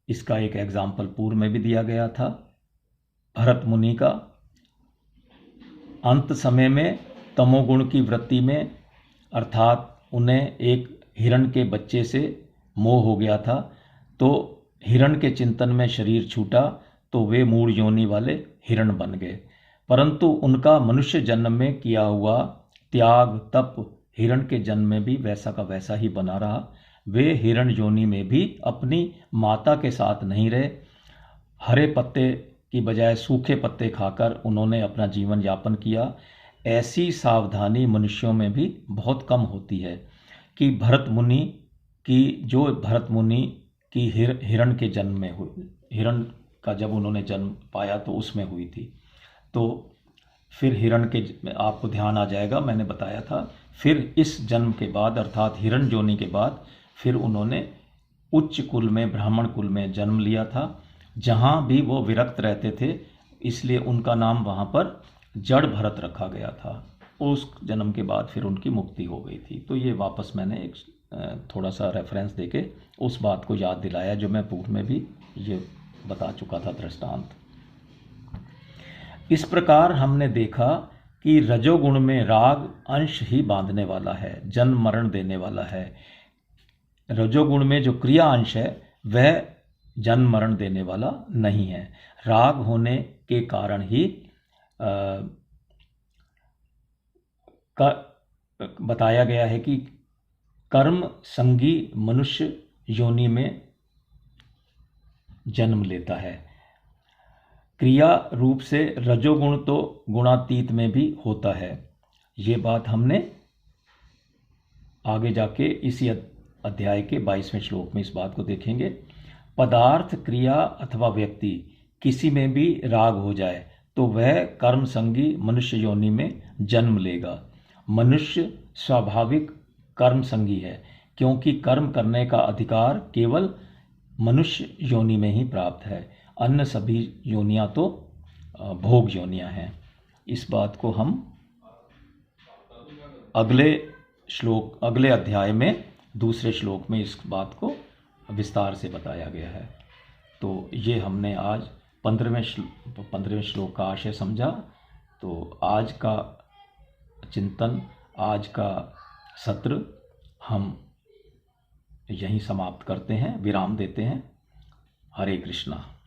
इसका एक एग्जाम्पल पूर्व में भी दिया गया था, भरत मुनि का। अंत समय में तमोगुण की वृत्ति में, अर्थात उन्हें एक हिरण के बच्चे से मोह हो गया था, तो हिरण के चिंतन में शरीर छूटा, तो वे मूढ़ योनि वाले हिरण बन गए। परंतु उनका मनुष्य जन्म में किया हुआ त्याग, तप हिरण के जन्म में भी वैसा का वैसा ही बना रहा। वे हिरण योनि में भी अपनी माता के साथ नहीं रहे। हरे पत्ते की बजाय सूखे पत्ते खाकर उन्होंने अपना जीवन यापन किया। ऐसी सावधानी मनुष्यों में भी बहुत कम होती है कि भरत मुनि की हिरण के जन्म में हुई, हिरण का जब उन्होंने जन्म पाया तो उसमें हुई थी। तो फिर हिरण के, आपको ध्यान आ जाएगा, मैंने बताया था, फिर इस जन्म के बाद अर्थात हिरण योनि के बाद फिर उन्होंने उच्च कुल में, ब्राह्मण कुल में जन्म लिया था, जहाँ भी वो विरक्त रहते थे, इसलिए उनका नाम वहाँ पर जड़ भरत रखा गया था। उस जन्म के बाद फिर उनकी मुक्ति हो गई थी। तो ये वापस मैंने एक थोड़ा सा रेफरेंस देके उस बात को याद दिलाया जो मैं पूर्व में भी ये बता चुका था दृष्टांत। इस प्रकार हमने देखा कि रजोगुण में राग अंश ही बांधने वाला है, जन्म मरण देने वाला है। रजोगुण में जो क्रिया अंश है वह जन्म मरण देने वाला नहीं है। राग होने के कारण ही बताया गया है कि कर्म संगी मनुष्य योनि में जन्म लेता है। क्रिया रूप से रजोगुण तो गुणातीत में भी होता है। ये बात हमने आगे जाके इसी अध्याय के 22वें श्लोक में इस बात को देखेंगे। पदार्थ, क्रिया अथवा व्यक्ति किसी में भी राग हो जाए तो वह कर्म संगी मनुष्य योनि में जन्म लेगा। मनुष्य स्वाभाविक कर्म संगी है, क्योंकि कर्म करने का अधिकार केवल मनुष्य योनि में ही प्राप्त है। अन्य सभी योनियां तो भोग योनियां हैं। इस बात को हम अगले अध्याय में दूसरे श्लोक में इस बात को विस्तार से बताया गया है। तो ये हमने आज 15वें श्लोक का आशय समझा। तो आज का चिंतन, आज का सत्र हम यहीं समाप्त करते हैं, विराम देते हैं। हरे कृष्णा।